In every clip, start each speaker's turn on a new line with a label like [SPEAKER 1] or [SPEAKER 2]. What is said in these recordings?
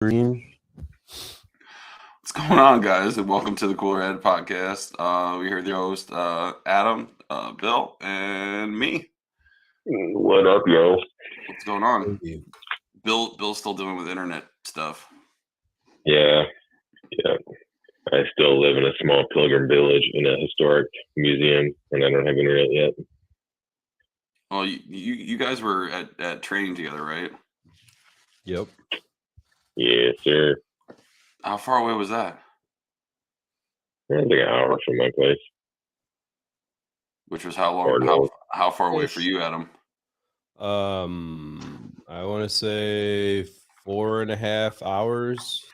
[SPEAKER 1] Green.
[SPEAKER 2] What's going on, guys? And welcome to the Cooler Head Podcast. We're here with your host, Adam, Bill, and me.
[SPEAKER 3] What up, yo?
[SPEAKER 2] What's going on? Bill's still doing with internet stuff.
[SPEAKER 3] Yeah. I still live in a small pilgrim village in a historic museum, and I don't have internet yet.
[SPEAKER 2] Well, you guys were at training together, right?
[SPEAKER 1] Yep.
[SPEAKER 3] Yes, sir.
[SPEAKER 2] How far away was that?
[SPEAKER 3] It's like an hour from my place.
[SPEAKER 2] Which was how long? How far away for you, Adam?
[SPEAKER 1] I want to say 4.5 hours.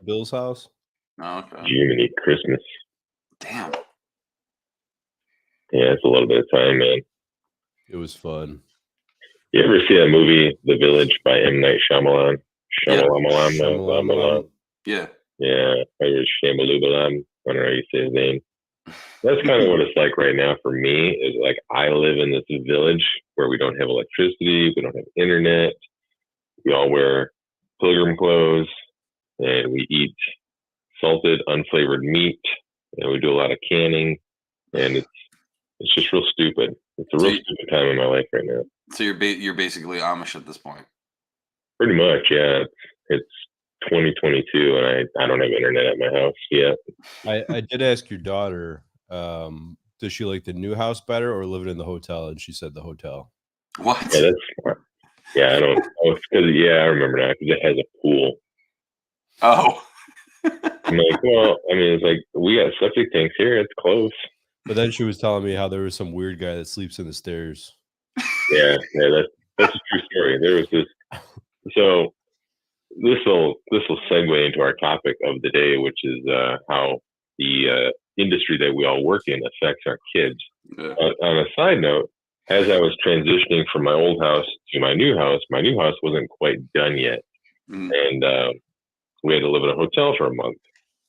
[SPEAKER 1] Bill's house.
[SPEAKER 2] Oh, okay.
[SPEAKER 3] Jiminy Christmas.
[SPEAKER 2] Damn.
[SPEAKER 3] Yeah, it's a little bit of time, man.
[SPEAKER 1] It was fun.
[SPEAKER 3] You ever see that movie, The Village, by M. Night Shyamalan?
[SPEAKER 1] Shyamalan.
[SPEAKER 2] Yeah.
[SPEAKER 3] Yeah, or Shamalubalam. I don't know how you say his name. That's kind of what it's like right now for me. Is like I live in this village where we don't have electricity, we don't have internet. We all wear pilgrim clothes, and we eat salted, unflavored meat, and we do a lot of canning, and it's just real stupid. It's a real stupid time in my life right now.
[SPEAKER 2] So you're basically Amish at this point.
[SPEAKER 3] Pretty much, yeah. It's 2022, and I don't have internet at my house yet.
[SPEAKER 1] I did ask your daughter, does she like the new house better or living in the hotel? And she said the hotel.
[SPEAKER 2] What?
[SPEAKER 3] Yeah, that's smart. Yeah, I don't. Oh, because I remember now because it has a pool.
[SPEAKER 2] Oh.
[SPEAKER 3] I'm like, well, I mean, it's like we got septic tanks here. It's close.
[SPEAKER 1] But then she was telling me how there was some weird guy that sleeps in the stairs.
[SPEAKER 3] Yeah, that's a true story. There was this. So this will segue into our topic of the day, which is how the industry that we all work in affects our kids.
[SPEAKER 2] Yeah.
[SPEAKER 3] On a side note, as I was transitioning from my old house to my new house wasn't quite done yet, and we had to live in a hotel for a month.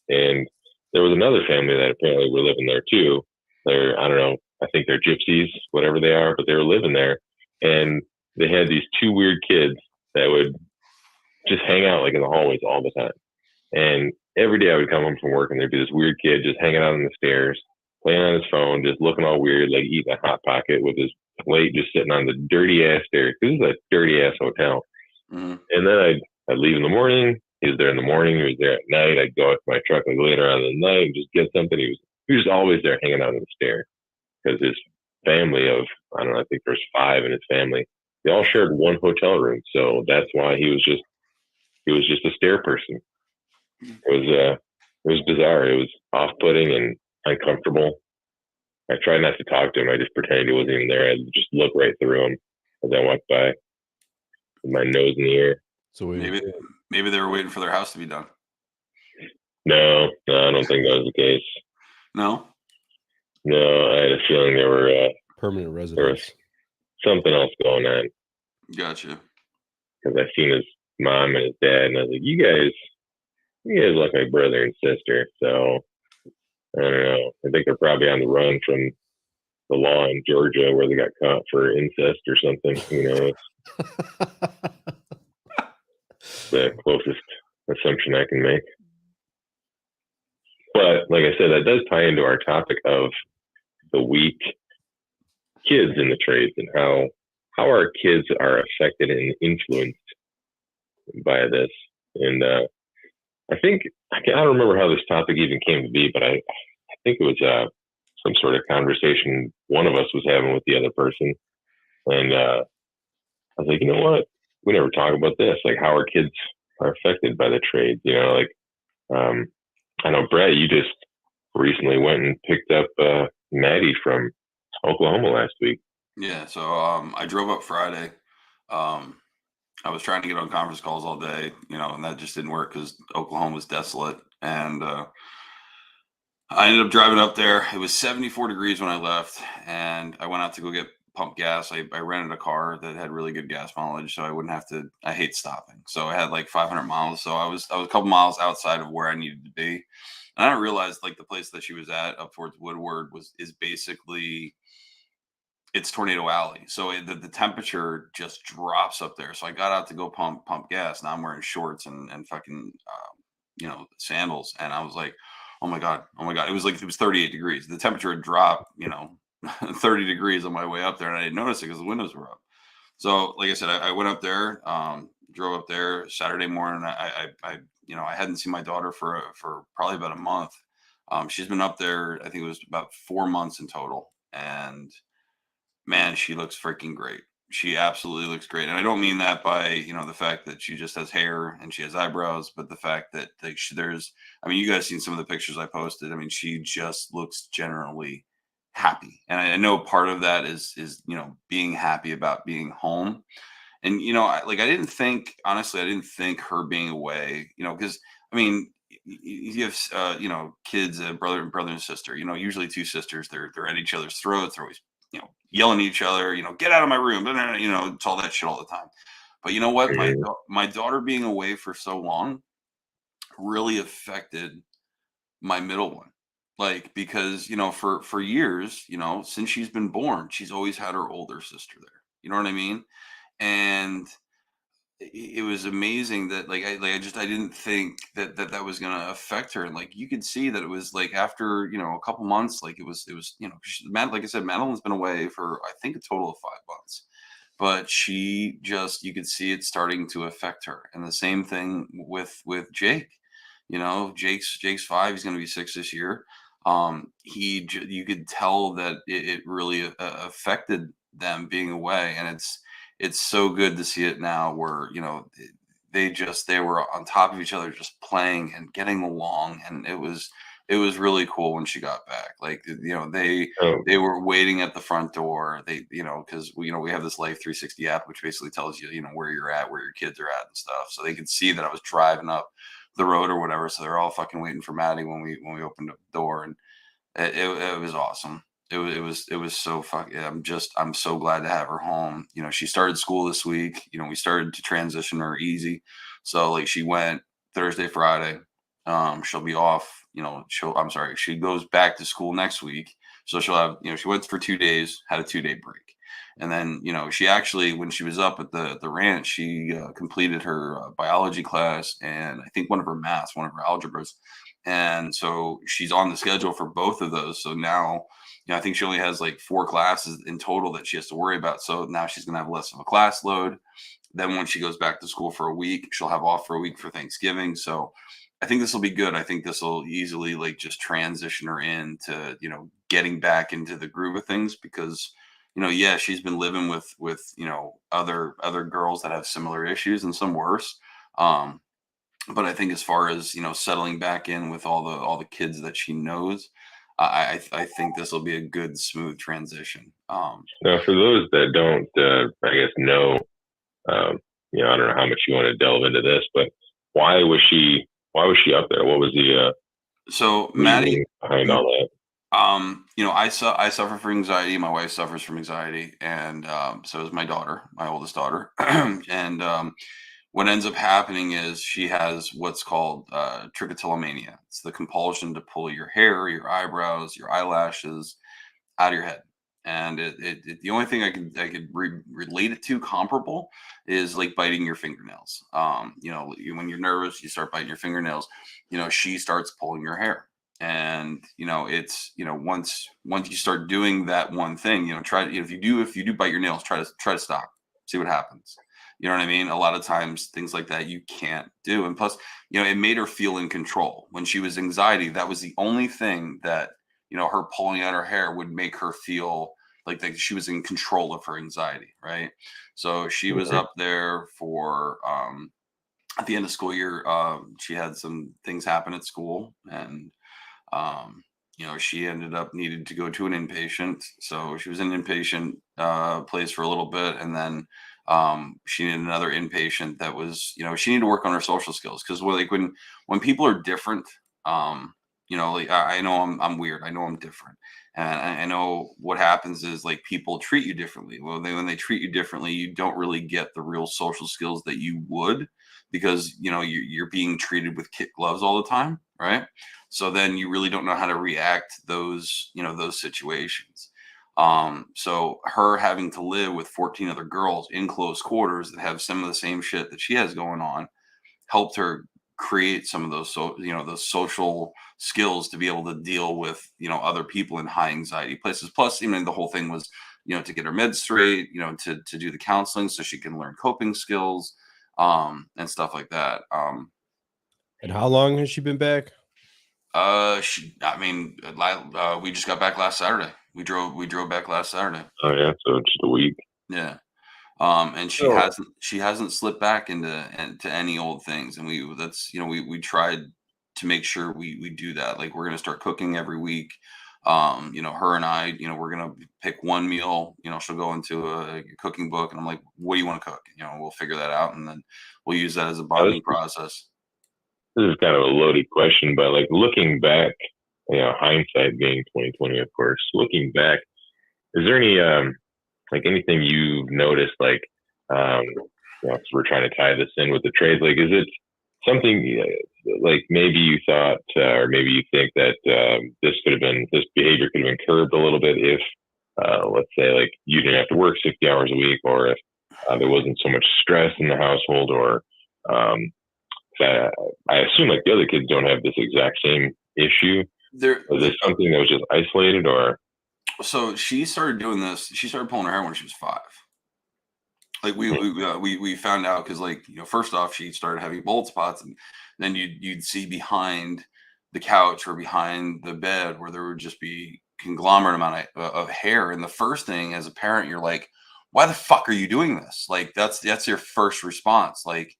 [SPEAKER 3] And there was another family that apparently were living there too. They're, I don't know, I think they're gypsies, whatever they are, but they were living there. And they had these two weird kids that would just hang out like in the hallways all the time. And every day I would come home from work and there'd be this weird kid just hanging out on the stairs, playing on his phone, just looking all weird, like eating a Hot Pocket with his plate just sitting on the dirty ass stairs. This is a dirty ass hotel. And then I'd leave in the morning. He was there in the morning. He was there at night. I'd go out to my truck like later on in the night and just get something. He was just always there hanging out on the stairs because his family of, I don't know, I think there's 5 in his family. They all shared one hotel room. So that's why he was just a stair person. It was bizarre. It was off-putting and uncomfortable. I tried not to talk to him. I just pretended he wasn't even there. I'd just look right through him as I walked by with my nose in the air.
[SPEAKER 1] So
[SPEAKER 2] maybe they were waiting for their house to be done.
[SPEAKER 3] No, I don't think that was the case.
[SPEAKER 2] No,
[SPEAKER 3] I had a feeling there were
[SPEAKER 1] permanent residents.
[SPEAKER 3] There was something else going on.
[SPEAKER 2] Gotcha.
[SPEAKER 3] Because I seen his mom and his dad, and I was like, you guys like my brother and sister. So I don't know. I think they're probably on the run from the law in Georgia where they got caught for incest or something. Who knows? The closest assumption I can make. But like I said, that does tie into our topic of the week, kids in the trades, and how our kids are affected and influenced by this. And I think I don't remember how this topic even came to be, but I think it was some sort of conversation one of us was having with the other person, and I was like, you know what? We never talk about this, like how our kids are affected by the trades. You know, like I know, Brett, you just recently went and picked up Maddie from Oklahoma last week.
[SPEAKER 2] Yeah, so I drove up Friday. I was trying to get on conference calls all day, and that just didn't work because Oklahoma was desolate. And I ended up driving up there. It was 74 degrees when I left, and I went out to go get pump gas. I rented a car that had really good gas mileage, so I wouldn't have to. I hate stopping, so I had like 500 miles. So I was a couple miles outside of where I needed to be, and I realized like the place that she was at up towards Woodward is basically it's Tornado Alley, so the temperature just drops up there. So I got out to go pump gas. Now I'm wearing shorts and fucking sandals, and I was like, oh my god, oh my god. It was 38 degrees. The temperature had dropped, 30 degrees on my way up there, and I didn't notice it because the windows were up. So, like I said, I went up there, drove up there Saturday morning. I hadn't seen my daughter for probably about a month. She's been up there. I think it was about 4 months in total, and man, she looks freaking great. She absolutely looks great. And I don't mean that by, the fact that she just has hair and she has eyebrows, but the fact that like I mean, you guys seen some of the pictures I posted. I mean, she just looks generally happy. And I know part of that is, being happy about being home. And, I didn't think, honestly, I didn't think her being away, because I mean, you have, kids, brother and sister, usually two sisters, they're at each other's throats. They're always, yelling at each other, get out of my room, it's all that shit all the time. But you know what?
[SPEAKER 3] Mhm.
[SPEAKER 2] My daughter being away for so long really affected my middle one. Like, because, for years, since she's been born, she's always had her older sister there. You know what I mean? And it was amazing that I didn't think that was gonna affect her, and like you could see that it was like after a couple months, like it was like I said, Madeline's been away for I think a total of 5 months, but she just you could see it starting to affect her, and the same thing with Jake. Jake's 5, he's gonna be 6 this year. You could tell that it really affected them being away, and it's so good to see it now where they were on top of each other just playing and getting along, and it was really cool when she got back. Like,
[SPEAKER 3] Oh,
[SPEAKER 2] they were waiting at the front door. They, because we have this Life 360 app, which basically tells you, where you're at, where your kids are at and stuff. So they could see that I was driving up the road or whatever. So they're all fucking waiting for Maddie when we opened up the door, and it was awesome. It was so fucking. I'm so glad to have her home. She started school this week. We started to transition her easy. So like she went Thursday, Friday. She'll be off. I'm sorry. She goes back to school next week. So she'll have. She went for 2 days, had a 2-day break, and then she actually, when she was up at the ranch, she completed her biology class and I think one of her maths, one of her algebras, and so she's on the schedule for both of those. So now, I think she only has like 4 classes in total that she has to worry about. So now she's going to have less of a class load. Then when she goes back to school for a week, she'll have off for a week for Thanksgiving. So I think this will be good. I think this will easily like just transition her into, getting back into the groove of things because, yeah, she's been living with, other girls that have similar issues and some worse. Um, but I think as far as settling back in with all the kids that she knows, I think this will be a good smooth transition.
[SPEAKER 3] now, for those that don't, I guess, know, um, I don't know how much you want to delve into this, but why was she? Why was she up there? What was the
[SPEAKER 2] So Maddie,
[SPEAKER 3] reasoning behind all that?
[SPEAKER 2] I suffer from anxiety. My wife suffers from anxiety, and so does my daughter, my oldest daughter. And what ends up happening is she has what's called trichotillomania. It's the compulsion to pull your hair, your eyebrows, your eyelashes out of your head. And the only thing I could relate it to comparable is like biting your fingernails. When you're nervous, you start biting your fingernails. She starts pulling your hair, and it's once you start doing that one thing, try if you do bite your nails, try to stop, see what happens. You know what I mean? A lot of times things like that you can't do, and plus, it made her feel in control when she was anxiety. That was the only thing that her pulling out her hair would make her feel like she was in control of her anxiety, right? So she was
[SPEAKER 3] Mhm.
[SPEAKER 2] up there for at the end of school year. She had some things happen at school, and she ended up needed to go to an inpatient. So she was in an inpatient place for a little bit, and then she needed another inpatient that was, she needed to work on her social skills because like when people are different, like I know I'm weird. I know I'm different. And I know what happens is like people treat you differently. Well, when they treat you differently, you don't really get the real social skills that you would because you're being treated with kid gloves all the time, right? So then you really don't know how to react to those situations. So her having to live with 14 other girls in close quarters that have some of the same shit that she has going on helped her create some of those, those social skills to be able to deal with, other people in high anxiety places. Plus, the whole thing was, to get her meds straight, to do the counseling so she can learn coping skills, and stuff like that.
[SPEAKER 1] And how long has she been back?
[SPEAKER 2] We just got back last Saturday. We drove back last Saturday.
[SPEAKER 3] Oh yeah, so just a week.
[SPEAKER 2] Yeah. And she hasn't slipped back into any old things. And we tried to make sure we do that. Like, we're going to start cooking every week. Her and I, we're going to pick one meal, she'll go into a cooking book and I'm like, what do you want to cook? We'll figure that out. And then we'll use that as a bonding process.
[SPEAKER 3] This is kind of a loaded question, but like looking back, hindsight being 2020, of course, looking back, is there any, like anything you've noticed, like, 'cause we're trying to tie this in with the trades, like, is it something like maybe you thought, or maybe you think that this behavior could have been curbed a little bit if, let's say, like you didn't have to work 60 hours a week, or if there wasn't so much stress in the household, or I assume like the other kids don't have this exact same issue. Was it something that was just isolated, or?
[SPEAKER 2] So she started doing this. She started pulling her hair when she was 5. Like we found out because, like, first off, she started having bald spots, and then you'd see behind the couch or behind the bed where there would just be conglomerate amount of hair. And the first thing as a parent, you're like, why the fuck are you doing this? Like, that's your first response. Like,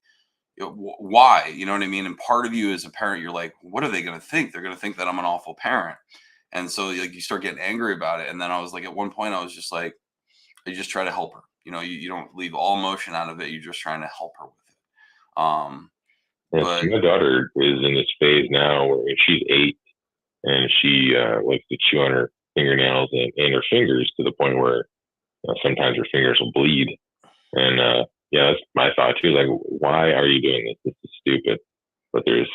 [SPEAKER 2] why? You know what I mean? And part of you as a parent, you're like, what are they going to think? They're going to think that I'm an awful parent. And so, like, you start getting angry about it. And then I was like, at one point I was just like, I just try to help her. You don't leave all emotion out of it. You're just trying to help her with it.
[SPEAKER 3] But my daughter is in this phase now where she's 8 and she likes to chew on her fingernails and her fingers to the point where sometimes her fingers will bleed. And that's my thought too. Like, why are you doing this? This is stupid. But there's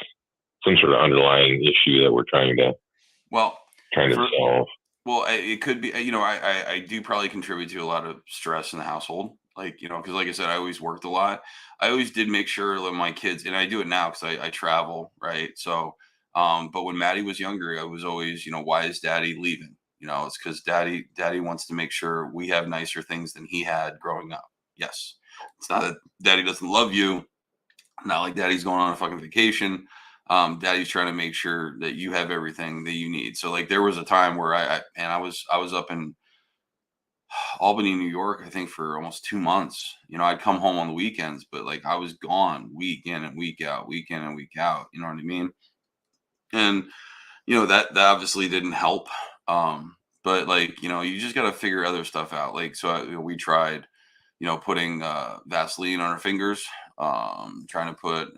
[SPEAKER 3] some sort of underlying issue that we're trying to solve.
[SPEAKER 2] Well, it could be, I do probably contribute to a lot of stress in the household. Like, because like I said, I always worked a lot. I always did make sure that my kids, and I do it now because I travel, right? So, but when Maddie was younger, I was always, why is Daddy leaving? It's because Daddy wants to make sure we have nicer things than he had growing up. Yes. It's not that Daddy doesn't love you. Not like Daddy's going on a fucking vacation. Daddy's trying to make sure that you have everything that you need. So, like, there was a time where I was up in Albany, New York, I think for almost 2 months. I'd come home on the weekends, but like I was gone week in and week out, week in and week out. You know what I mean? And that obviously didn't help. But like, you just got to figure other stuff out. Like, so we tried, putting Vaseline on her fingers. Trying to put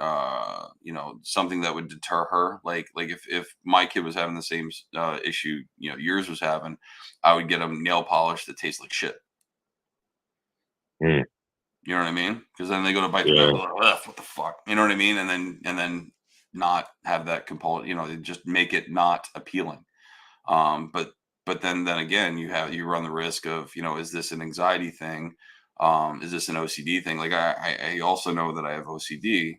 [SPEAKER 2] something that would deter her. Like if my kid was having the same issue yours was having, I would get them nail polish that tastes like shit.
[SPEAKER 3] You
[SPEAKER 2] know what I mean? Because then they go to bite the nail, like, what the fuck, you know what I mean? And then not have that compulsion, just make it not appealing. But then again, you run the risk of, is this an anxiety thing? Is this an OCD thing? Like, I also know that I have OCD.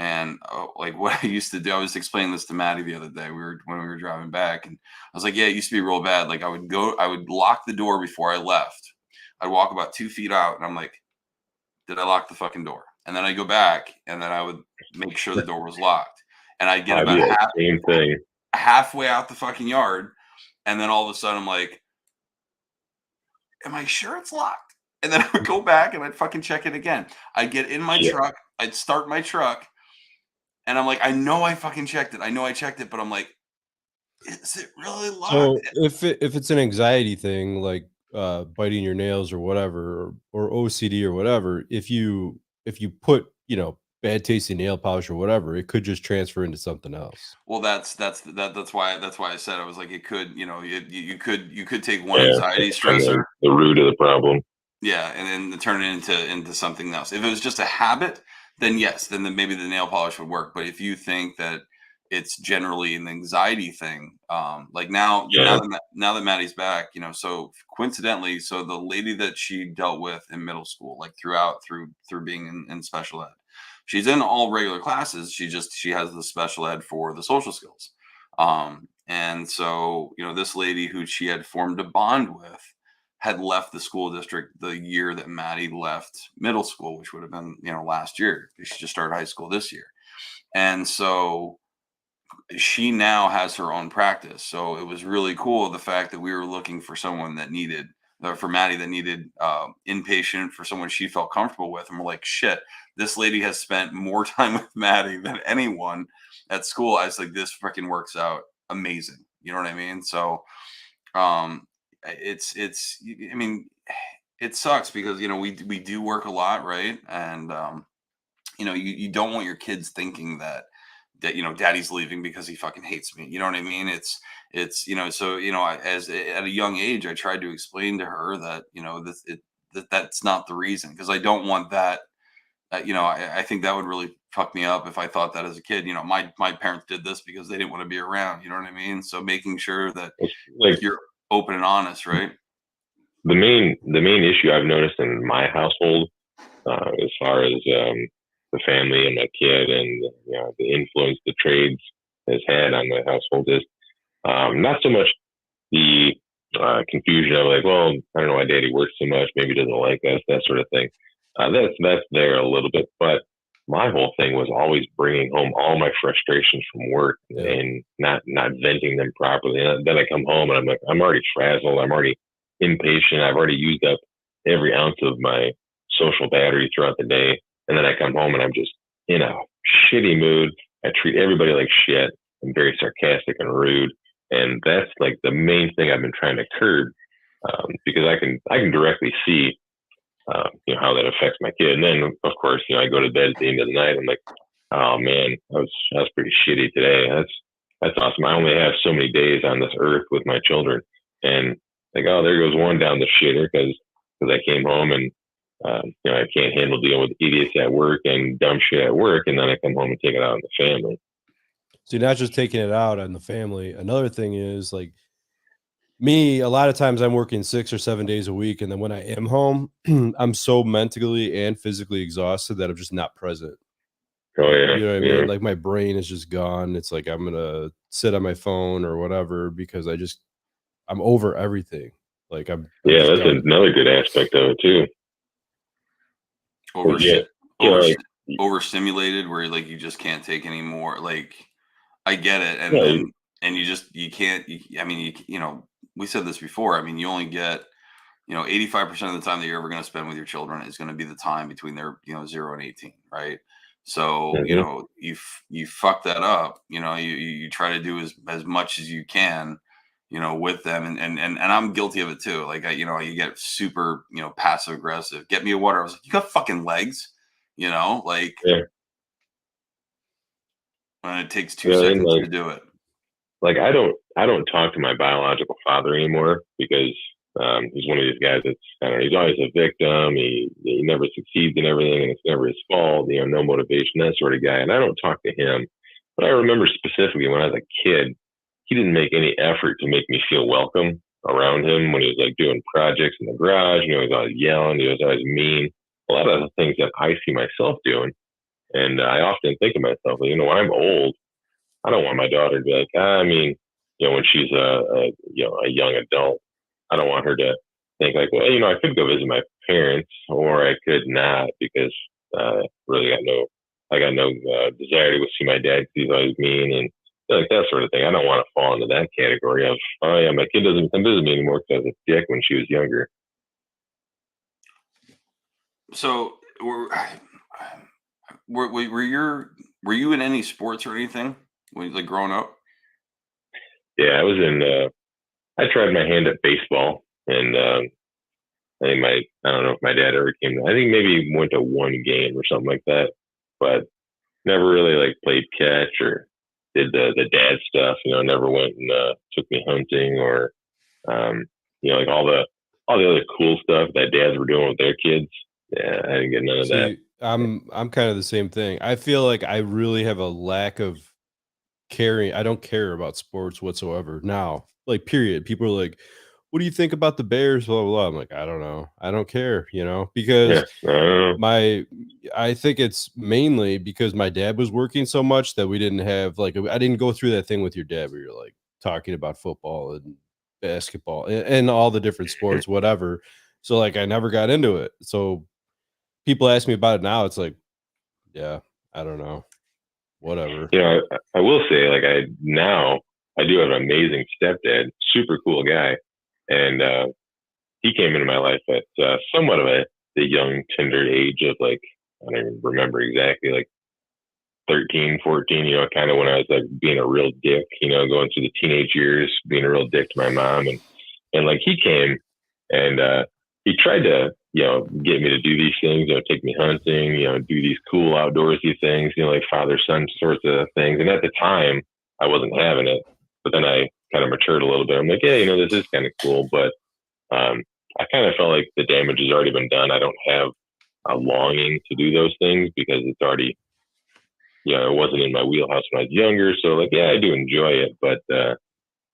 [SPEAKER 2] And like what I used to do, I was explaining this to Maddie the other day. When we were driving back, and I was like, yeah, it used to be real bad. Like, I would lock the door before I left. I'd walk about 2 feet out and I'm like, did I lock the fucking door? And then I go back and then I would make sure the door was locked. And I'd get about halfway out the fucking yard. And then all of a sudden I'm like, am I sure it's locked? And then I would go back and I'd fucking check it again. I'd get in my truck. I'd start my truck. And I'm like, I know I fucking checked it. I know I checked it, but I'm like, is it really locked?
[SPEAKER 1] So if it's an anxiety thing, like biting your nails or whatever, or OCD or whatever, if you put, bad tasting nail polish or whatever, it could just transfer into something else.
[SPEAKER 2] Well, that's why I said, I was like, it could, you could take one anxiety stressor,
[SPEAKER 3] the root of the problem.
[SPEAKER 2] Yeah, and then turn it into something else. If it was just a habit, then yes, then maybe the nail polish would work. But if you think that it's generally an anxiety thing. Like now,
[SPEAKER 3] Yeah.
[SPEAKER 2] now that Maddie's back, so coincidentally, so the lady that she dealt with in middle school, like through being in special ed, she's in all regular classes. She has the special ed for the social skills. And so, this lady who she had formed a bond with had left the school district the year that Maddie left middle school, which would have been, last year. She just started high school this year. And so she now has her own practice. So it was really cool the fact that we were looking for someone that needed, for Maddie, that needed inpatient, for someone she felt comfortable with. And we're like, shit, this lady has spent more time with Maddie than anyone at school. I was like, this freaking works out amazing. You know what I mean? So I mean, it sucks because, we do work a lot, right? And, you don't want your kids thinking that daddy's leaving because he fucking hates me. You know what I mean? So at a young age, I tried to explain to her that that's not the reason, because I don't want that. I think that would really fuck me up if I thought that as a kid. My parents did this because they didn't want to be around. You know what I mean? So making sure that
[SPEAKER 3] Like
[SPEAKER 2] you're open and honest, right?
[SPEAKER 3] the main issue I've noticed in my household, as far as the family and my kid and the influence the trades has had on the household, is not so much the confusion of like, well, I don't know why daddy works so much, maybe he doesn't like us, that sort of thing. That's there a little bit, but my whole thing was always bringing home all my frustrations from work and not venting them properly. And then I come home and I'm like, I'm already frazzled, I'm already impatient, I've already used up every ounce of my social battery throughout the day. And then I come home and I'm just in a shitty mood. I treat everybody like shit. I'm very sarcastic and rude. And that's like the main thing I've been trying to curb, because I can directly see, how that affects my kid. And then of course, I go to bed at the end of the night. I'm like, oh man, that was pretty shitty today. That's awesome. I only have so many days on this earth with my children, and like, oh, there goes one down the shitter because I came home and I can't handle dealing with idiots at work and dumb shit at work, and then I come home and take it out on the family.
[SPEAKER 1] So you're not just taking it out on the family. Another thing is, like, me, a lot of times I'm working 6 or 7 days a week, and then when I am home, I'm so mentally and physically exhausted that I'm just not present.
[SPEAKER 3] Oh yeah,
[SPEAKER 1] You know what I mean? Like, my brain is just gone. It's like I'm gonna sit on my phone or whatever because I'm over everything. Like I'm
[SPEAKER 3] that's
[SPEAKER 1] done.
[SPEAKER 3] another good aspect of it too.
[SPEAKER 2] Overstimulated, where like you just can't take any more. Like, I get it, and you can't. I mean, we said this before. I mean, you only get 85% of the time that you're ever going to spend with your children is going to be the time between their 0 and 18, right? So you fuck that up. You try to do as much as you can, with them, and I'm guilty of it too. Like you get super passive aggressive. Get me a water. I was like, you got fucking legs, like.
[SPEAKER 3] Yeah.
[SPEAKER 2] When it takes 2 seconds to do it.
[SPEAKER 3] Like I don't talk to my biological father anymore because he's one of these guys that's, I don't know, he's always a victim. He never succeeds in everything, and it's never his fault. No motivation, that sort of guy. And I don't talk to him. But I remember specifically when I was a kid, he didn't make any effort to make me feel welcome around him when he was like doing projects in the garage. He was always yelling. He was always mean. A lot of the things that I see myself doing. And I often think to myself, when I'm old, I don't want my daughter to be like, when she's a young adult, I don't want her to think like, well, I could go visit my parents, or I could not, because really I got no desire to go see my dad because he's always mean and like that sort of thing. I don't want to fall into that category of, oh yeah, my kid doesn't come visit me anymore because I was a dick when she was younger.
[SPEAKER 2] So were you in any sports or anything when like growing up?
[SPEAKER 3] Yeah, I was in. I tried my hand at baseball, and I think I don't know if my dad ever came. I think maybe he went to one game or something like that, but never really like played catch or did the dad stuff. Never went and took me hunting or like all the other cool stuff that dads were doing with their kids. Yeah, I didn't get none of that.
[SPEAKER 1] I'm kind of the same thing. I feel like I really have a lack of caring. I don't care about sports whatsoever now. Like, period. People are like, "What do you think about the Bears?" Blah blah blah. I'm like, I don't know. I don't care. Because
[SPEAKER 3] Yeah.
[SPEAKER 1] I think it's mainly because my dad was working so much that we didn't have like I didn't go through that thing with your dad where you're like talking about football and basketball and all the different sports, whatever. So like I never got into it. So people ask me about it now. It's like, yeah, I don't know, whatever.
[SPEAKER 3] I will say, like, I do have an amazing stepdad, super cool guy, and he came into my life at somewhat of the young, tender age of, like, I don't even remember exactly, like 13, 14, kind of when I was like being a real dick, going through the teenage years, being a real dick to my mom. And like he came and he tried to, get me to do these things, take me hunting, do these cool outdoorsy things, like father son sorts of things. And at the time, I wasn't having it. But then I kind of matured a little bit. I'm like, yeah, this is kind of cool. But I kind of felt like the damage has already been done. I don't have a longing to do those things because it's already, it wasn't in my wheelhouse when I was younger. So like, yeah, I do enjoy it, but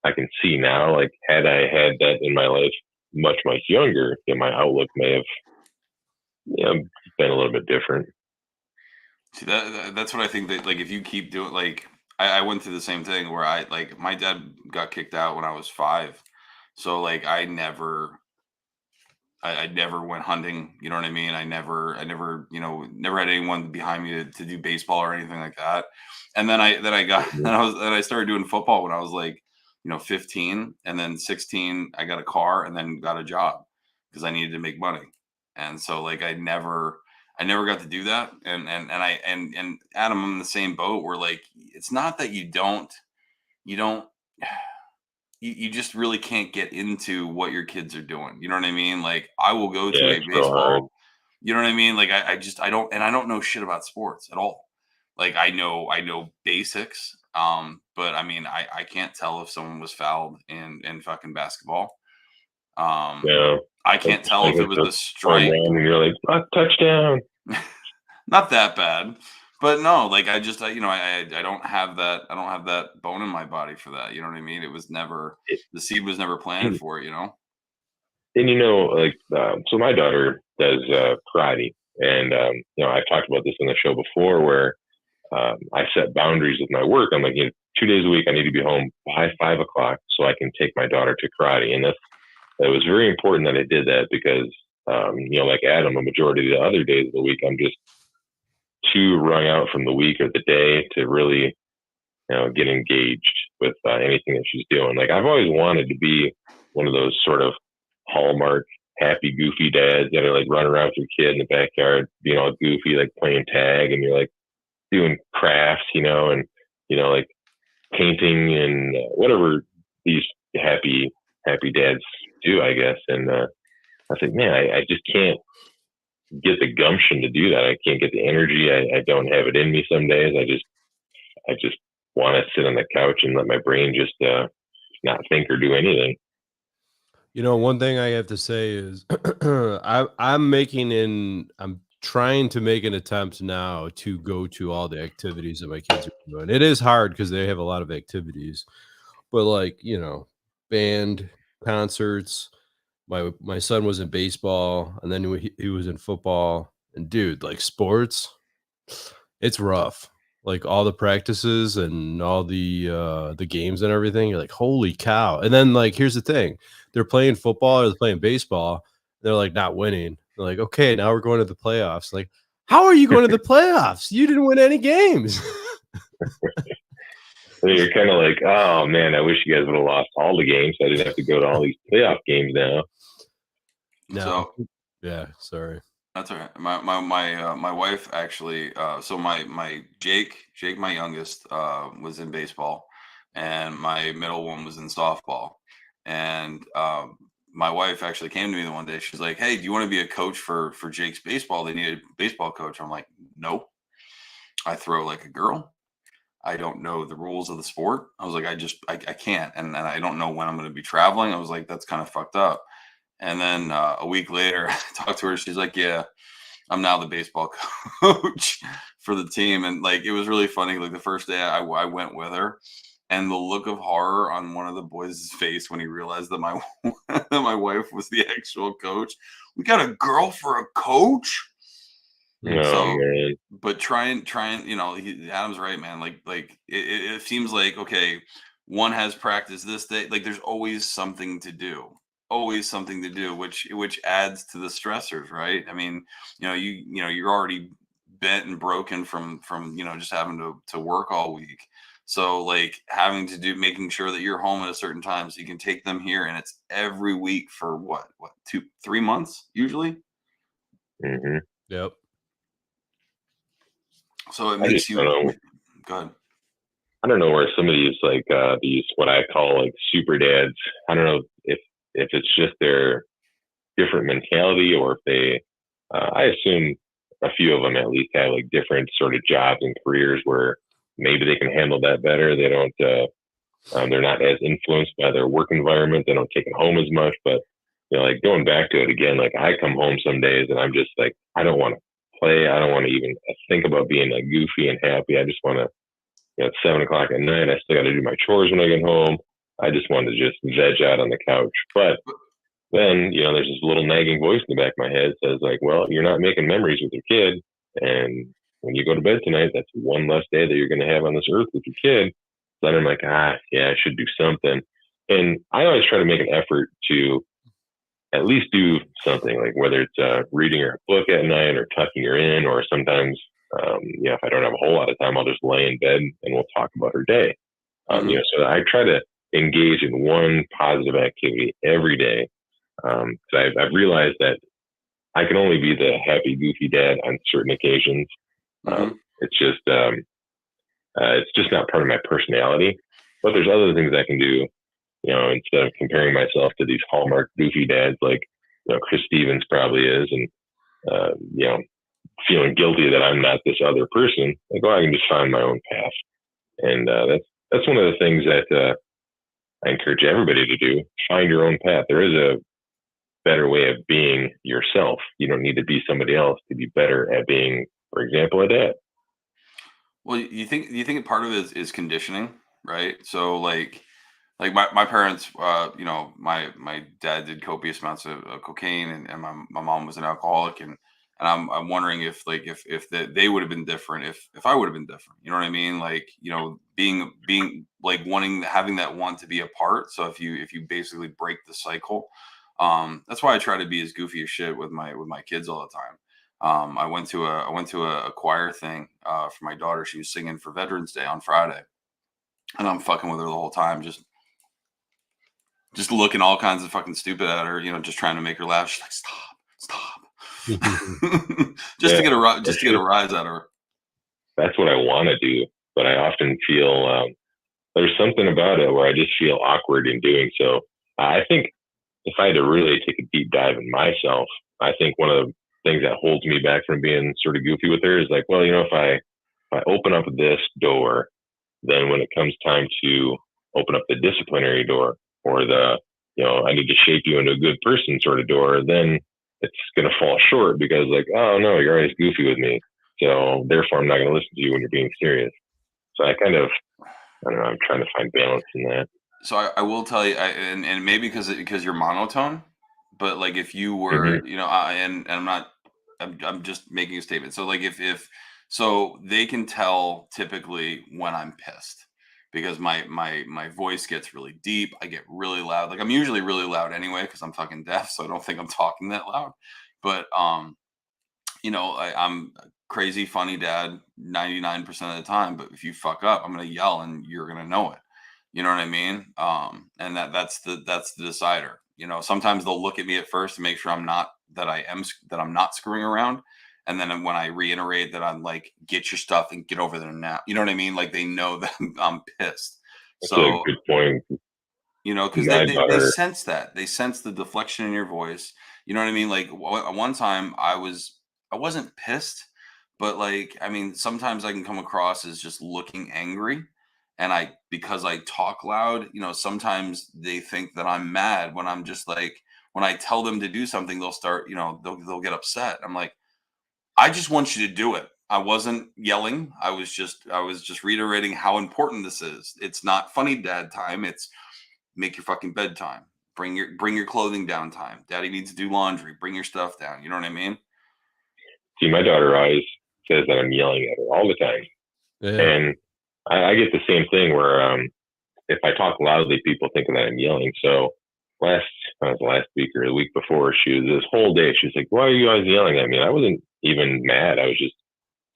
[SPEAKER 3] I can see now, like, had I had that in my life much, much younger, my outlook may have, been a little bit different.
[SPEAKER 2] See, that's what I think, that like if you keep doing, like, I went through the same thing where my dad got kicked out when I was 5. So like I never went hunting, you know what I mean? I never, never had anyone behind me to do baseball or anything like that. And then I got, and I started doing football when I was like, 15, and then 16, I got a car and then got a job because I needed to make money. And so like, I never got to do that. And Adam, I'm in the same boat where like, it's not that you don't, you just really can't get into what your kids are doing. You know what I mean? Like I will go to
[SPEAKER 3] Yeah,
[SPEAKER 2] a
[SPEAKER 3] it's so hard.
[SPEAKER 2] baseball, you know what I mean? Like I don't, and I don't know shit about sports at all. Like I know basics. But I mean I can't tell if someone was fouled in fucking basketball. Um
[SPEAKER 3] Yeah.
[SPEAKER 2] I
[SPEAKER 3] Like,
[SPEAKER 2] can't tell
[SPEAKER 3] like
[SPEAKER 2] if it
[SPEAKER 3] it's
[SPEAKER 2] was
[SPEAKER 3] a
[SPEAKER 2] a
[SPEAKER 3] home
[SPEAKER 2] strike.
[SPEAKER 3] run and you're like, touchdown.
[SPEAKER 2] Not that bad. But no, like I don't have that, bone in my body for that. You know what I mean? It was never, the seed was never planted for it, you know?
[SPEAKER 3] And like, so my daughter does karate, and I've talked about this on the show before, where I set boundaries with my work. I'm like, 2 days a week, I need to be home by 5 o'clock so I can take my daughter to karate, and that was very important that I did that because, like Adam, a majority of the other days of the week, I'm just too wrung out from the week or the day to really, get engaged with anything that she's doing. Like I've always wanted to be one of those sort of hallmark happy goofy dads that are like running around with your kid in the backyard being all goofy, like playing tag, and you're like doing crafts, and like painting and whatever these happy dads do, I guess. And I think, man, I just can't get the gumption to do that. I can't get the energy. I don't have it in me some days. I just want to sit on the couch and let my brain just not think or do anything.
[SPEAKER 1] One thing I have to say is I'm trying to make an attempt now to go to all the activities that my kids are doing. It is hard because they have a lot of activities, but like, band, concerts. My son was in baseball, and then he was in football. And dude, like sports, it's rough. Like all the practices and all the games and everything, you're like, holy cow. And then like here's the thing. They're playing football or they're playing baseball, they're like not winning. They're like, okay, now we're going to the playoffs. Like, how are you going to the playoffs? You didn't win any games.
[SPEAKER 3] And you're kind of like, oh man, I wish you guys would have lost all the games. So I didn't have to go to all these playoff games now.
[SPEAKER 1] No.
[SPEAKER 2] So
[SPEAKER 1] Yeah, sorry.
[SPEAKER 2] that's all right. My wife actually, so my Jake, my youngest, was in baseball, and my middle one was in softball. And my wife actually came to me the one day. She's like, "Hey, do you want to be a coach for Jake's baseball? They need a baseball coach." I'm like, "Nope. I throw like a girl. I don't know the rules of the sport." I was like, I can't, and I don't know when I'm going to be traveling. I was like, that's kind of fucked up. And then a week later, I talked to her. She's like, "Yeah, I'm now the baseball coach for the team. And like, it was really funny. Like the first day I went with her, and the look of horror on one of the boys' face when he realized that my that my wife was the actual coach. We got a girl for a coach.
[SPEAKER 3] Oh
[SPEAKER 2] So,
[SPEAKER 3] man.
[SPEAKER 2] but trying, Adam's right, man. It seems like, okay, one has practice this day. Like there's always something to do, which adds to the stressors, right? I mean, you're already bent and broken from just having to work all week. So like having to do making sure that you're home at a certain time so you can take them here, and it's every week for what 2-3 months usually.
[SPEAKER 3] Hmm.
[SPEAKER 1] Yep.
[SPEAKER 2] So it
[SPEAKER 3] I
[SPEAKER 2] makes
[SPEAKER 3] just
[SPEAKER 2] you
[SPEAKER 3] don't know.
[SPEAKER 2] good.
[SPEAKER 3] I don't know where some of these like these what I call like super dads. I don't know if it's just their different mentality or if they. I assume a few of them at least have like different sort of jobs and careers where maybe they can handle that better. They don't. They're not as influenced by their work environment. They don't take it home as much. But like going back to it again, like I come home some days and I'm just like I don't want to play. I don't want to even think about being like goofy and happy. I just want to it's 7 o'clock at night. I still got to do my chores when I get home. I just want to just veg out on the couch. But then, there's this little nagging voice in the back of my head that says like, well, you're not making memories with your kid. And when you go to bed tonight, that's one less day that you're going to have on this earth with your kid. So then I'm like, yeah, I should do something. And I always try to make an effort to at least do something, like whether it's reading her book at night or tucking her in, or sometimes, if I don't have a whole lot of time, I'll just lay in bed and we'll talk about her day.
[SPEAKER 2] Mhm.
[SPEAKER 3] So I try to engage in one positive activity every day. So I've realized that I can only be the happy, goofy dad on certain occasions.
[SPEAKER 2] Mhm.
[SPEAKER 3] It's just not part of my personality. But there's other things I can do. Instead of comparing myself to these Hallmark goofy dads like Chris Stevens probably is, and feeling guilty that I'm not this other person, like, I can just find my own path. And that's one of the things that I encourage everybody to do. Find your own path. There is a better way of being yourself. You don't need to be somebody else to be better at being, for example, a dad.
[SPEAKER 2] Well, you think part of it is conditioning, right? So like my parents, my dad did copious amounts of cocaine, and my mom was an alcoholic, and I'm wondering if like if they would have been different if I would have been different. You know what I mean? Like being like having that want to be apart. So if you basically break the cycle, that's why I try to be as goofy as shit with my kids all the time. I went to a choir thing for my daughter. She was singing for Veterans Day on Friday, and I'm fucking with her the whole time, just looking all kinds of fucking stupid at her, just trying to make her laugh. She's like, stop. just
[SPEAKER 3] Yeah,
[SPEAKER 2] to get a just
[SPEAKER 3] that's
[SPEAKER 2] to get a rise out of her.
[SPEAKER 3] that's what I want to do, but I often feel there's something about it where I just feel awkward in doing so. I think if I had to really take a deep dive in myself, I think one of the things that holds me back from being sort of goofy with her is like, well, if I open up this door, then when it comes time to open up the disciplinary door or I need to shape you into a good person sort of door, then it's going to fall short because like, oh no, you're always goofy with me. So therefore I'm not going to listen to you when you're being serious. So I don't know, I'm trying to find balance in that.
[SPEAKER 2] So I will tell you, and maybe because you're monotone, but like if you
[SPEAKER 3] Hmm.
[SPEAKER 2] were, and I'm not, I'm just making a statement. So like if so they can tell typically when I'm pissed because my voice gets really deep. I get really loud. Like I'm usually really loud anyway because I'm fucking deaf, so I don't think I'm talking that loud. But I'm a crazy funny dad 99% of the time, but if you fuck up, I'm gonna yell and you're gonna know it. You know what I mean? And that's the decider. Sometimes they'll look at me at first to make sure that I'm not screwing around. And then when I reiterate that I'm like, get your stuff and get over there now. You know what I mean? Like they know that I'm pissed.
[SPEAKER 3] That's a
[SPEAKER 2] So,
[SPEAKER 3] good point.
[SPEAKER 2] because
[SPEAKER 3] My
[SPEAKER 2] they
[SPEAKER 3] daughter,
[SPEAKER 2] sense that. They sense the deflection in your voice. You know what I mean? Like one time I wasn't pissed, but like, I mean, sometimes I can come across as just looking angry. And because I talk loud, sometimes they think that I'm mad when I'm just like, when I tell them to do something, they'll start, they'll get upset. I'm like, I just want you to do it. I wasn't yelling. I was just reiterating how important this is. It's not funny dad time. It's make your fucking bedtime. Bring your clothing down time. Daddy needs to do laundry. Bring your stuff down. You know what I mean?
[SPEAKER 3] See, my daughter always says that I'm yelling at her all the time.
[SPEAKER 1] Yeah.
[SPEAKER 3] And I get the same thing where if I talk loudly, people think that I'm yelling. So last week or the week before, this whole day, she's like, "Why are you always yelling at me?" And I wasn't even mad. I was just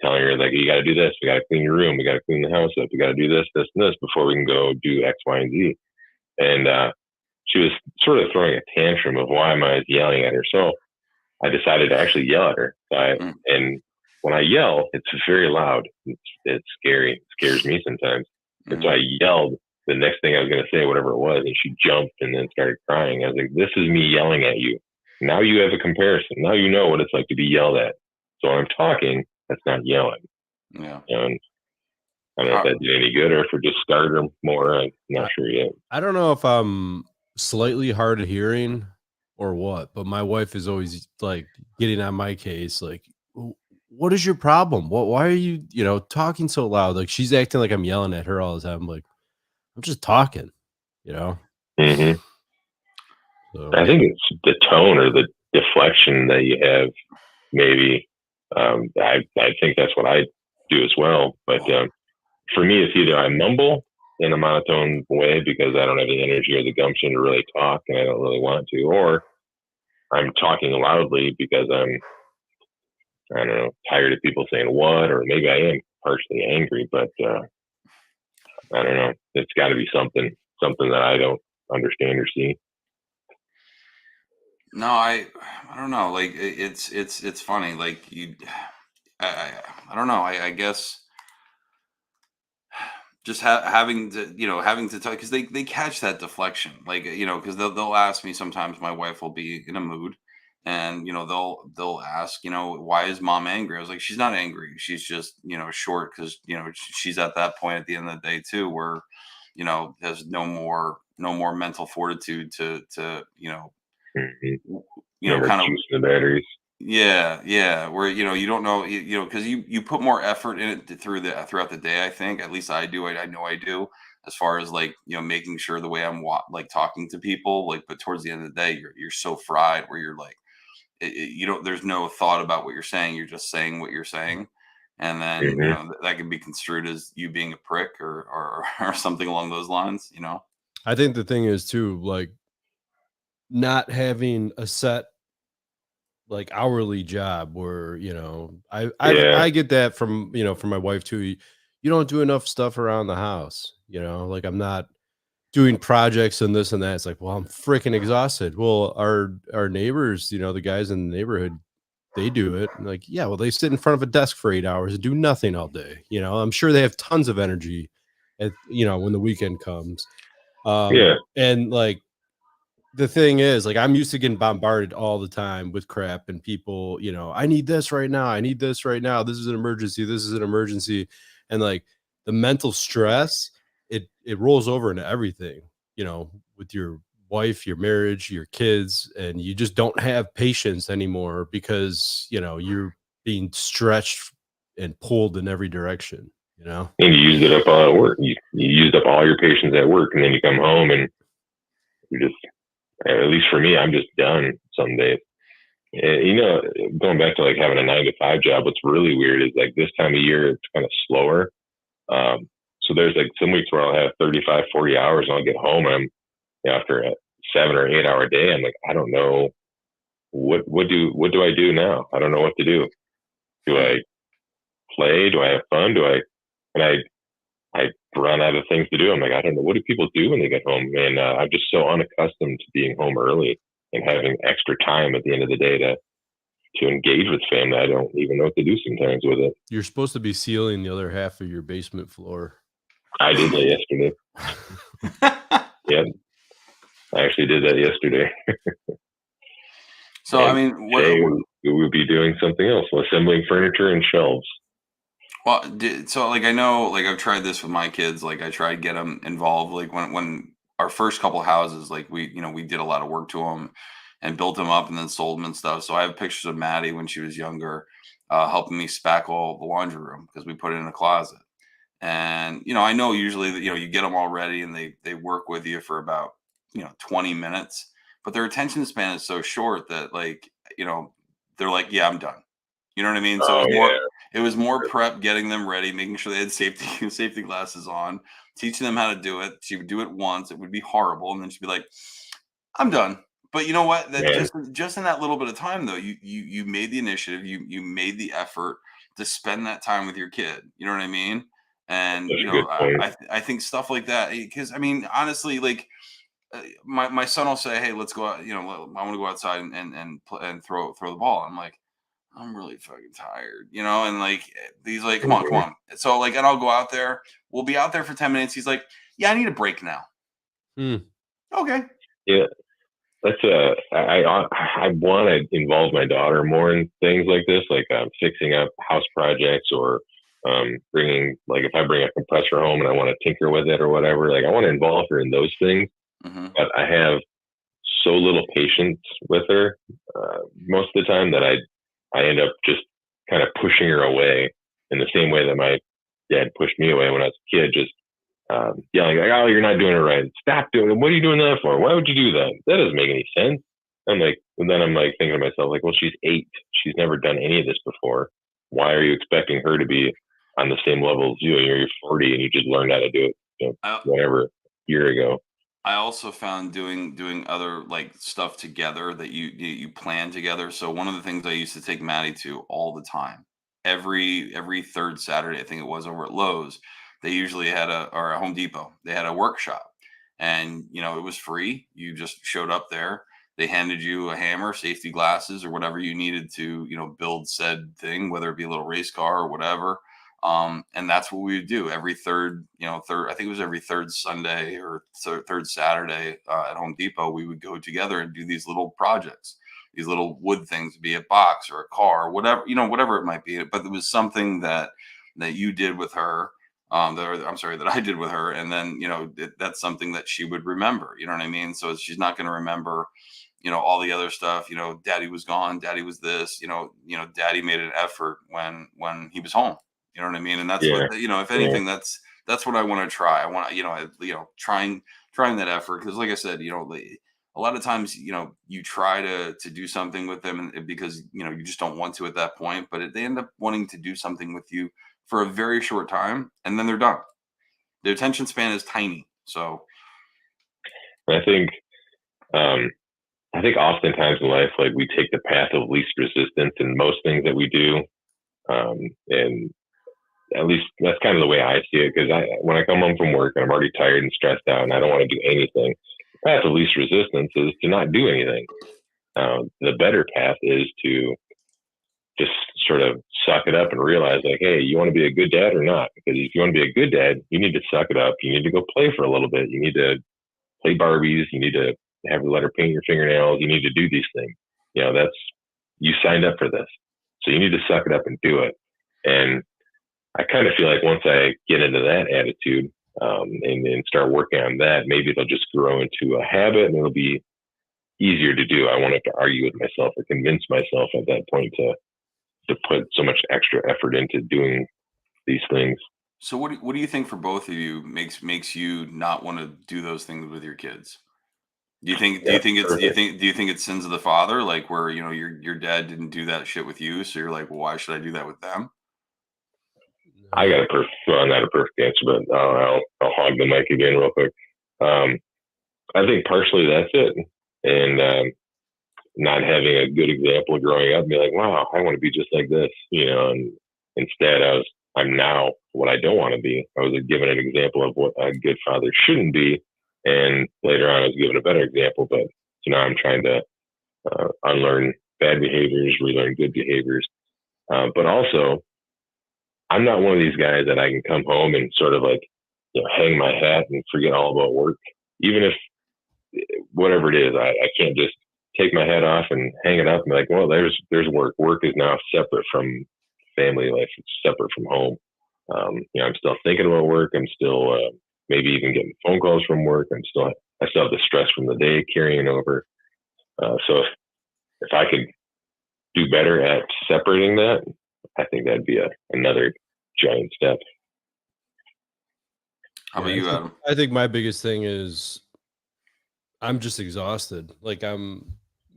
[SPEAKER 3] telling her, like, you got to do this. We got to clean your room. We got to clean the house up. We got to do this, this, and this before we can go do X, Y, and Z. And she was sort of throwing a tantrum of why am I yelling at her. So I decided to actually yell at her. And when I yell, it's very loud. It's scary. It scares me sometimes. And so I yelled the next thing I was going to say, whatever it was, and she jumped and then started crying. I was like, this is me yelling at you. Now you have a comparison. Now you know what it's like to be yelled at. So when I'm talking, that's not yelling.
[SPEAKER 2] Yeah.
[SPEAKER 3] And I don't know if that did any good or if it just scarred her more. I'm not sure yet.
[SPEAKER 1] I don't know if I'm slightly hard of hearing or what, but my wife is always like getting on my case, like, what is your problem? Why are you, talking so loud? Like, she's acting like I'm yelling at her all the time. I'm like, I'm just talking,
[SPEAKER 3] Mm-hmm.
[SPEAKER 1] So.
[SPEAKER 3] I think it's the tone or the deflection that you have. Maybe I think that's what I do as well. But for me, it's either I mumble in a monotone way because I don't have the energy or the gumption to really talk and I don't really want to, or I'm talking loudly because I don't know, tired of people saying what, or maybe I am partially angry, but I don't know. It's got to be something that I don't understand or see.
[SPEAKER 2] No, I don't know. Like it's funny. Like I don't know. I guess just having to tell because they catch that deflection. Like because they'll ask me sometimes. My wife will be in a mood, and they'll ask why is mom angry? I was like, she's not angry. She's just short because she's at that point at the end of the day too where has no more mental fortitude to kind of
[SPEAKER 3] juice the batteries.
[SPEAKER 2] Yeah, where you don't know because you put more effort in it throughout the day. I think at least I do. I know I do as far as like making sure the way I'm like talking to people like. But towards the end of the day, you're so fried where you're like you don't. There's no thought about what you're saying. You're just saying what you're saying. And then that can be construed as you being a prick or something along those lines.
[SPEAKER 1] I think the thing is too, like, not having a set like hourly job where I get that from from my wife too. You don't do enough stuff around the house, like I'm not doing projects and this and that. It's like, well, I'm freaking exhausted. Well, our neighbors, the guys in the neighborhood, they do it. And like, yeah, well, they sit in front of a desk for 8 hours and do nothing all day. I'm sure they have tons of energy when the weekend comes. And like, the thing is, like, I'm used to getting bombarded all the time with crap and people, I need this right now. I need this right now. This is an emergency. This is an emergency. And like the mental stress, it rolls over into everything, with your wife, your marriage, your kids, and you just don't have patience anymore because, you're being stretched and pulled in every direction,
[SPEAKER 3] And you used it up all at work. You used up all your patience at work, and then you come home and you just, at least for me, I'm just done some days. Going back to like having a 9-to-5 job, what's really weird is like this time of year, it's kind of slower. So there's like some weeks where I'll have 35, 40 hours and I'll get home and I'm, after a 7 or 8 hour day, I'm like, I don't know what do I do now? I don't know what to do. Do I play? Do I have fun? And I run out of things to do. I'm like, I don't know. What do people do when they get home? And I'm just so unaccustomed to being home early and having extra time at the end of the day to engage with family. I don't even know what to do sometimes with it.
[SPEAKER 1] You're supposed to be sealing the other half of your basement floor.
[SPEAKER 3] I did that yesterday. Yeah, I actually did that yesterday.
[SPEAKER 2] So, I mean,
[SPEAKER 3] we would be doing something else, assembling furniture and shelves.
[SPEAKER 2] Well, so like I know, like I've tried this with my kids. Like I tried to get them involved. Like when our first couple houses, like we did a lot of work to them and built them up and then sold them and stuff. So I have pictures of Maddie when she was younger, helping me spackle the laundry room because we put it in a closet. And I know usually that you get them all ready and they work with you for about 20 minutes, but their attention span is so short that they're like, yeah, I'm done. You know what I mean? So
[SPEAKER 3] Oh yeah.
[SPEAKER 2] it was more prep, getting them ready, making sure they had safety safety glasses on, teaching them how to do it. She would do it once, it would be horrible, and then she'd be like, I'm done. But you know what? That
[SPEAKER 3] Man,
[SPEAKER 2] just in that little bit of time though, you made the initiative, you made the effort to spend that time with your kid. You know what I mean? And
[SPEAKER 3] that's a good point.
[SPEAKER 2] I think stuff like that, because I mean honestly, like my son will say, "Hey, let's go out. I want to go outside and throw the ball." I'm like, I'm really fucking tired, and like he's like, come on, come
[SPEAKER 3] Mhm.
[SPEAKER 2] on. So like, and I'll go out there. We'll be out there for 10 minutes. He's like, yeah, I need a break now.
[SPEAKER 1] Hmm.
[SPEAKER 2] Okay.
[SPEAKER 3] Yeah, that's I want to involve my daughter more in things like this, like fixing up house projects or bringing, like if I bring a compressor home and I want to tinker with it or whatever, like I want to involve her in those things.
[SPEAKER 2] Hmm.
[SPEAKER 3] But I have so little patience with her most of the time that I end up just kind of pushing her away in the same way that my dad pushed me away when I was a kid, just yelling like, "Oh, you're not doing it right! Stop doing it! What are you doing that for? Why would you do that? That doesn't make any sense." I'm like, and then I'm like thinking to myself, like, well, she's 8. She's never done any of this before. Why are you expecting her to be on the same level as you? You're 40 and you just learned how to do it,
[SPEAKER 2] I,
[SPEAKER 3] whatever year ago.
[SPEAKER 2] I also found doing other like stuff together that you plan together. So one of the things I used to take Maddie to all the time, every third Saturday, I think it was, over at Lowe's, they usually had or a Home Depot, they had a workshop, and it was free. You just showed up there. They handed you a hammer, safety glasses, or whatever you needed to build said thing, whether it be a little race car or whatever. And that's what we would do every third, I think it was every third Sunday or third Saturday at Home Depot. We would go together and do these little projects, these little wood things, be a box or a car, or whatever, whatever it might be. But it was something that you did with her, I'm sorry, that I did with her. And then, that's something that she would remember, you know what I mean? So she's not going to remember, all the other stuff, daddy was gone, daddy was this, daddy made an effort when he was home. You know what I mean? And that's what,
[SPEAKER 3] Yeah,
[SPEAKER 2] if
[SPEAKER 3] yeah,
[SPEAKER 2] anything, that's what I want to try. I want, trying that effort. Cause like I said, a lot of times, you try to do something with them because, you just don't want to at that point, but they end up wanting to do something with you for a very short time and then they're done. Their attention span is tiny. So,
[SPEAKER 3] and um, I think oftentimes in life, like we take the path of least resistance in most things that we do, and at least that's kind of the way I see it. Because when I come home from work and I'm already tired and stressed out and I don't want to do anything, the path of least resistance is to not do anything. The better path is to just sort of suck it up and realize, like, hey, you want to be a good dad or not? Because if you want to be a good dad, you need to suck it up. You need to go play for a little bit. You need to play Barbies. You need to have her let her paint your fingernails. You need to do these things. That's, you signed up for this. So you need to suck it up and do it. And I kind of feel like once I get into that attitude and start working on that, maybe it'll just grow into a habit and it'll be easier to do. I won't have to argue with myself or convince myself at that point to put so much extra effort into doing these things.
[SPEAKER 2] so what do you think for both of you makes you not want to do those things with your kids?
[SPEAKER 3] Yeah, perfect.
[SPEAKER 2] Do you think it's sins of the father, like where your dad didn't do that shit with you, so you're like, well, why should I do that with them?
[SPEAKER 3] I
[SPEAKER 1] No.
[SPEAKER 3] got a perfect, well, not a perfect answer, but I'll hog the mic again real quick. Um, I think partially that's it. And not having a good example growing up, and be like, wow, I want to be just like this, and instead I'm now what I don't want to be. I was given an example of what a good father shouldn't be. And later on, I was given a better example, but so now I'm trying to unlearn bad behaviors, relearn good behaviors. But also, I'm not one of these guys that I can come home and sort of like, hang my hat and forget all about work. Even if whatever it is, I can't just take my hat off and hang it up and be like, well, there's work. Work is now separate from family life. It's separate from home. I'm still thinking about work. I'm still maybe even getting phone calls from work. I still have the stress from the day carrying over. So if I could do better at separating that, I think that'd be another giant step.
[SPEAKER 2] How about you, Adam?
[SPEAKER 1] I think my biggest thing is I'm just exhausted. Like I'm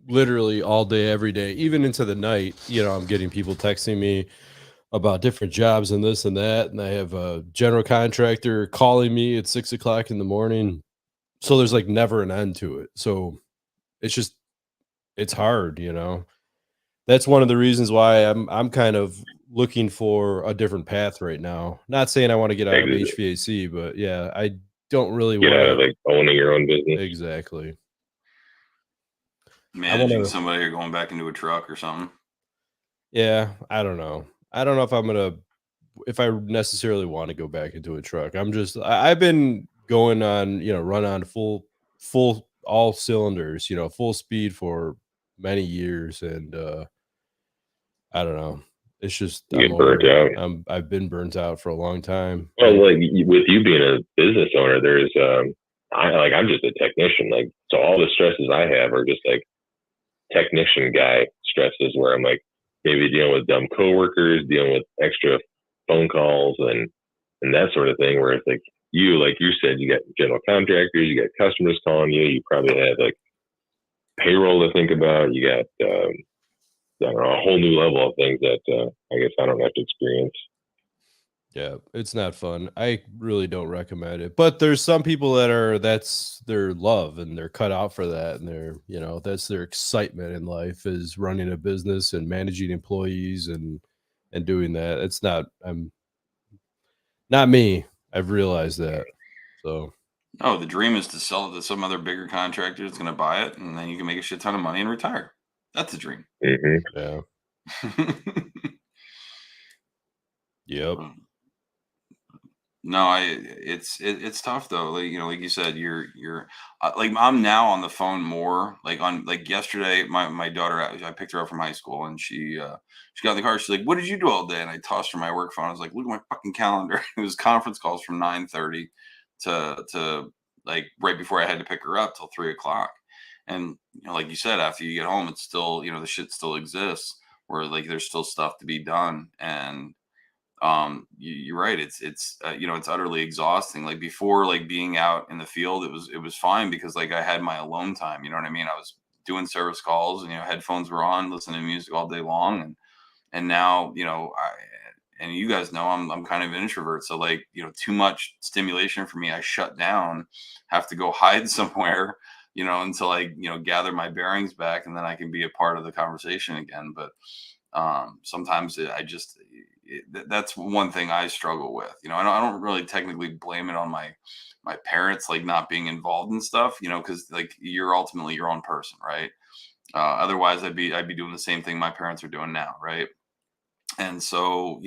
[SPEAKER 1] literally all day, every day, even into the night, I'm getting people texting me about different jobs and this and that. And I have a general contractor calling me at 6 o'clock in the morning. So there's like never an end to it. So it's hard, That's one of the reasons why I'm kind of looking for a different path right now. Not saying I want to get out of HVAC, but yeah, I don't really
[SPEAKER 3] get out of like owning your own business.
[SPEAKER 1] Exactly.
[SPEAKER 2] Managing somebody or going back into a truck or something.
[SPEAKER 1] Yeah, I don't know. I don't know if I necessarily want to go back into a truck. I've been going on, run on full all cylinders, full speed for many years, and I don't know. It's just
[SPEAKER 3] I'm burnt out.
[SPEAKER 1] I've been burnt out for a long time.
[SPEAKER 3] Well, like with you being a business owner, there's I'm just a technician. Like, so all the stresses I have are just like technician guy stresses, where I'm like maybe dealing with dumb coworkers, dealing with extra phone calls and that sort of thing. Where it's like you said, you got general contractors, you got customers calling you. You probably have like payroll to think about. You got I don't know, a whole new level of things that I guess I don't have to experience.
[SPEAKER 1] Yeah, it's not fun. I really don't recommend it. But there's some people that's their love and they're cut out for that. And that's their excitement in life, is running a business and managing employees and doing that. I'm not me. I've realized that. So.
[SPEAKER 2] Oh, the dream is to sell it to some other bigger contractor that's going to buy it, and then you can make a shit ton of money and retire. That's a dream.
[SPEAKER 3] Mm-hmm.
[SPEAKER 1] Yeah. Yep.
[SPEAKER 2] No, it's tough though. Like you said, you're like, I'm now on the phone more. Like yesterday, my daughter, I picked her up from high school, and she got in the car. She's like, "What did you do all day?" And I tossed her my work phone. I was like, "Look at my fucking calendar." It was conference calls from 9:30 to like right before I had to pick her up till 3 o'clock. And like you said, after you get home, it's still, the shit still exists, where like there's still stuff to be done. And you're right, it's utterly exhausting. Like before, like being out in the field, it was fine, because like I had my alone time, you know what I mean? I was doing service calls, and headphones were on, listening to music all day long. And now, and you guys know I'm kind of an introvert, so like, too much stimulation for me, I shut down, have to go hide somewhere, until I gather my bearings back, and then I can be a part of the conversation again. But sometimes that's one thing I struggle with. I don't really technically blame it on my parents, like not being involved in stuff, because like you're ultimately your own person, right? Otherwise I'd be doing the same thing my parents are doing now, right? And so,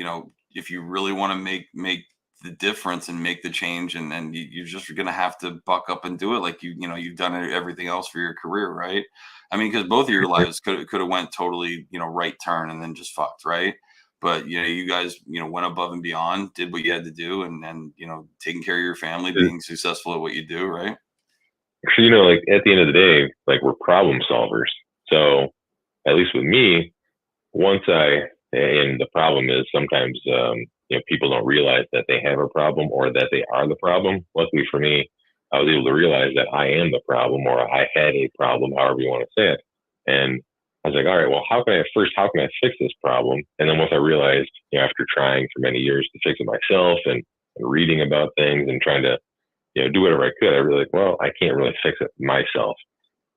[SPEAKER 2] if you really want to make the difference and make the change, and then you're just going to have to buck up and do it, like you've done everything else for your career, right? I mean, because both of your lives could have went totally, right turn, and then just fucked, right? But you guys, went above and beyond, did what you had to do, and taking care of your family, being successful at what you do, right?
[SPEAKER 3] So like at the end of the day, like we're problem solvers. So at least with me, and the problem is sometimes people don't realize that they have a problem, or that they are the problem. Luckily for me, I was able to realize that I am the problem, or I had a problem, however you want to say it. And I was like, all right, well, how can I fix this problem? And then once I realized, after trying for many years to fix it myself, and reading about things and trying to, do whatever I could, I really well, I can't really fix it myself.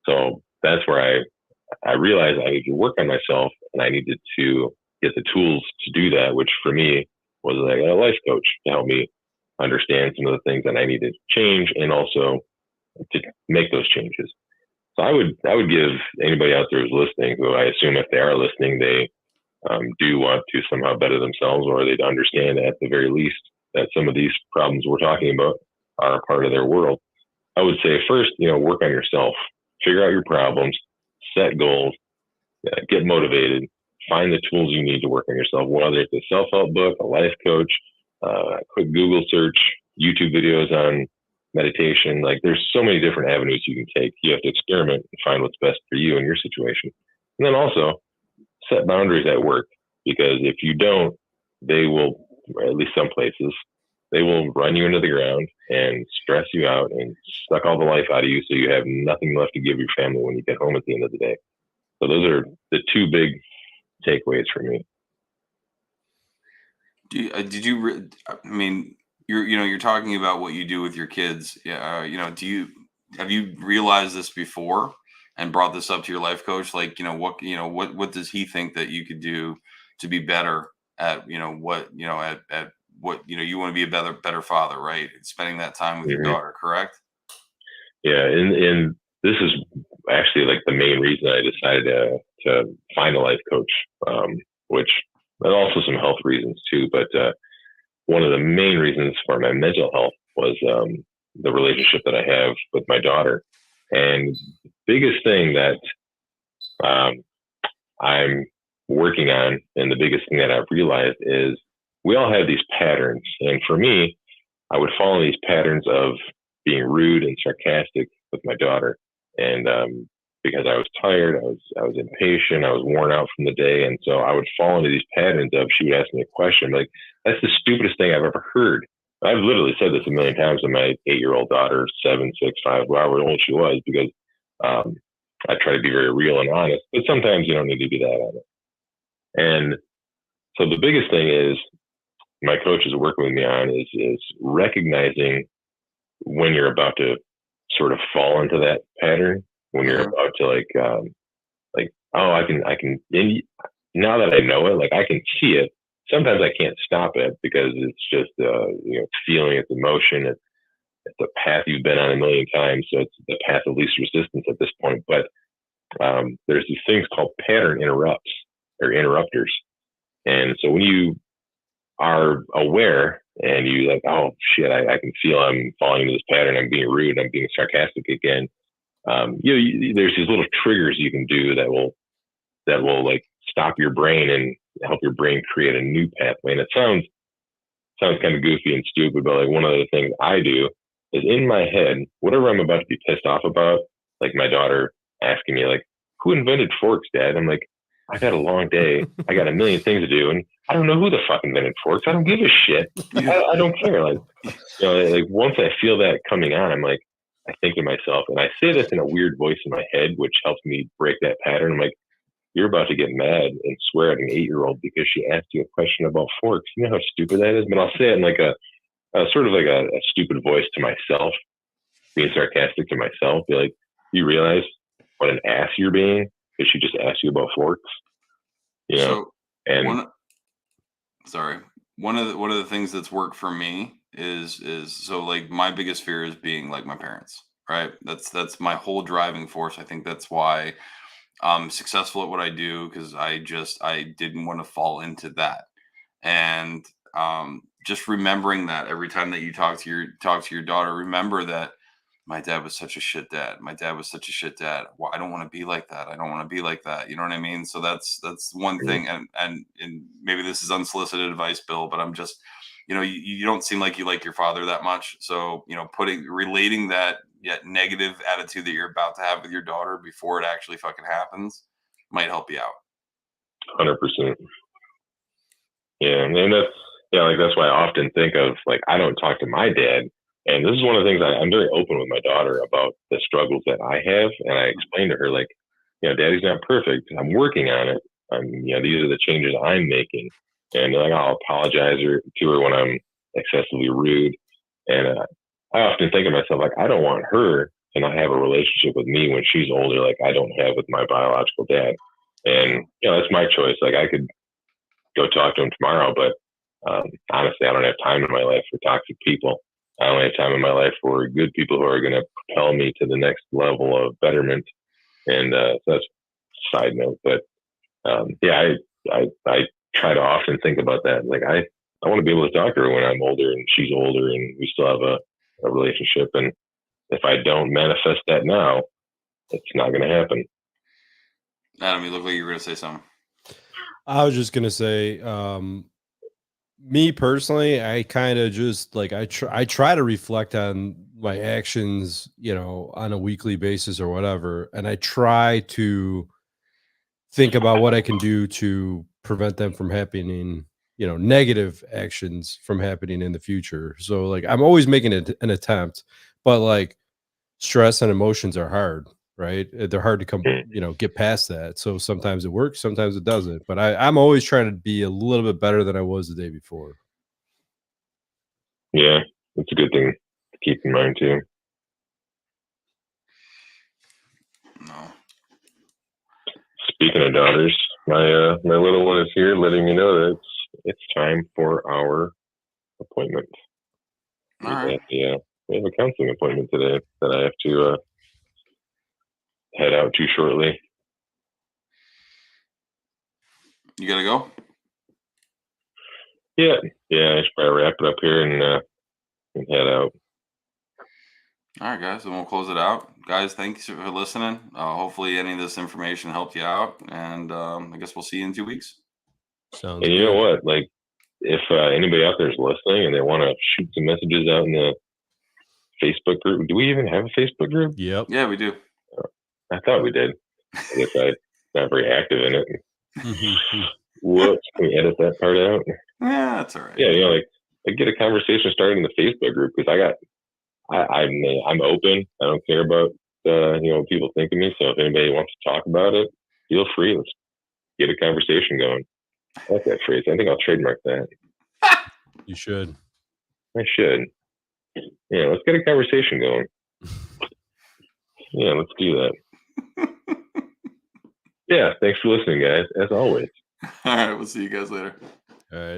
[SPEAKER 3] So that's where I realized I needed to work on myself, and I needed to get the tools to do that, which for me was like a life coach to help me understand some of the things that I needed to change, and also to make those changes. So I would give anybody out there who's listening, who I assume if they are listening, they do want to somehow better themselves, or they understand at the very least that some of these problems we're talking about are a part of their world. I would say first, work on yourself, figure out your problems, set goals, get motivated, find the tools you need to work on yourself, whether it's a self-help book, a life coach, a quick Google search, YouTube videos on meditation. Like there's so many different avenues you can take. You have to experiment and find what's best for you in your situation. And then also set boundaries at work. because if you don't, they will, or at least some places, they will run you into the ground and stress you out and suck all the life out of you, so you have nothing left to give your family when you get home at the end of the day. So those are the two big takeaways for me.
[SPEAKER 2] I mean, you're talking about what you do with your kids. Yeah, have you realized this before and brought this up to your life coach? Like, what does he think that you could do to be better at, at what, you want to be a better father, right? Spending that time with your daughter, correct?
[SPEAKER 3] Yeah. And this is actually like the main reason I decided to find a life coach, which, and also some health reasons too. But one of the main reasons for my mental health was the relationship that I have with my daughter. And the biggest thing that I'm working on, and the biggest thing that I've realized, is we all have these patterns. And for me, I would fall in these patterns of being rude and sarcastic with my daughter. And because I was tired, I was impatient, I was worn out from the day. And so I would fall into these patterns of, she would ask me a question, like, that's the stupidest thing I've ever heard. I've literally said this a million times to my 8-year-old daughter, 7, 6, 5, however old she was, because I try to be very real and honest, but sometimes you don't need to be that honest. And so the biggest thing is, my coach is working with me on is recognizing when you're about to sort of fall into that pattern, when you're about to like, oh, I can, now that I know it, like I can see it. Sometimes I can't stop it because it's just, feeling, it's emotion. It's a path you've been on a million times. So it's the path of least resistance at this point. But there's these things called pattern interrupts or interrupters. And so when you are aware and you like, oh shit, I can feel I'm falling into this pattern, I'm being rude, I'm being sarcastic again. There's these little triggers you can do that will like stop your brain and help your brain create a new pathway. And it sounds kind of goofy and stupid, but like one of the things I do is, in my head, whatever I'm about to be pissed off about, like my daughter asking me like, who invented forks, Dad? I'm like, I've had a long day. I got a million things to do, and I don't know who the fuck invented forks. I don't give a shit. I don't care. Like, like once I feel that coming on, I'm like, I think to myself, and I say this in a weird voice in my head, which helps me break that pattern. I'm like, you're about to get mad and swear at an 8-year-old because she asked you a question about forks. You know how stupid that is? But I'll say it in like a sort of like a stupid voice to myself, being sarcastic to myself. Be like, you realize what an ass you're being because she just asked you about forks,
[SPEAKER 2] So
[SPEAKER 3] and
[SPEAKER 2] one of the things that's worked for me is so like my biggest fear is being like my parents, right? That's my whole driving force. I think that's why I'm successful at what I do, because I didn't want to fall into that. And just remembering that every time that you talk to your daughter, remember that my dad was such a shit dad. My dad was such a shit dad. Well, I don't want to be like that. I don't want to be like that. You know what I mean? So that's one thing. And maybe this is unsolicited advice, Bill, but I'm just, you don't seem like you like your father that much. So, relating that negative attitude that you're about to have with your daughter before it actually fucking happens might help you out.
[SPEAKER 3] 100%. Yeah. And that's why I often think of like, I don't talk to my dad. And this is one of the things I'm very open with my daughter about the struggles that I have. And I explain to her, like, Daddy's not perfect. I'm working on it. These are the changes I'm making. And like, I'll apologize to her when I'm excessively rude. And I often think of myself, like, I don't want her to not have a relationship with me when she's older, like I don't have with my biological dad. And, that's my choice. Like, I could go talk to him tomorrow, but honestly, I don't have time in my life for toxic people. I only have time in my life for good people who are going to propel me to the next level of betterment. And so that's a side note. But I try to often think about that. Like, I want to be able to talk to her when I'm older and she's older and we still have a relationship. And if I don't manifest that now, it's not going to happen.
[SPEAKER 2] Adam, you look like you were going to say something.
[SPEAKER 1] I was just going to say, me personally, I kind of just like, I try to reflect on my actions, on a weekly basis or whatever. And I try to think about what I can do to prevent them from happening, negative actions from happening in the future. So like I'm always making an attempt, but like stress and emotions are hard, right? They're hard to come, get past that. So sometimes it works, sometimes it doesn't. But I'm always trying to be a little bit better than I was the day before.
[SPEAKER 3] Yeah, it's a good thing to keep in mind too.
[SPEAKER 2] No.
[SPEAKER 3] Speaking of daughters, my little one is here, letting me know that it's time for our appointment.
[SPEAKER 2] All right.
[SPEAKER 3] We have a counseling appointment today that I have to head out to shortly.
[SPEAKER 2] You gotta go?
[SPEAKER 3] Yeah, I should probably wrap it up here and head out.
[SPEAKER 2] All right, guys, and we'll close it out. Guys, thanks for listening. Hopefully any of this information helped you out, and I guess we'll see you in 2 weeks.
[SPEAKER 1] Sounds
[SPEAKER 3] And you know
[SPEAKER 1] good.
[SPEAKER 3] what? Like, if anybody out there is listening and they want to shoot some messages out in the Facebook group, do we even have a Facebook group?
[SPEAKER 1] Yep.
[SPEAKER 2] Yeah, we do.
[SPEAKER 3] I thought we did. I guess I'm not very active in it.
[SPEAKER 1] Mm-hmm.
[SPEAKER 3] Whoops, can we edit that part out?
[SPEAKER 2] Yeah, that's all right.
[SPEAKER 3] Yeah, like get a conversation started in the Facebook group, because I'm open. I don't care about what people think of me. So if anybody wants to talk about it, feel free. Let's get a conversation going. I like that phrase. I think I'll trademark that.
[SPEAKER 1] You should.
[SPEAKER 3] I should. Yeah, let's get a conversation going. Yeah, let's do that. Yeah, thanks for listening, guys, as always.
[SPEAKER 2] All right, we'll see you guys later.
[SPEAKER 1] All right.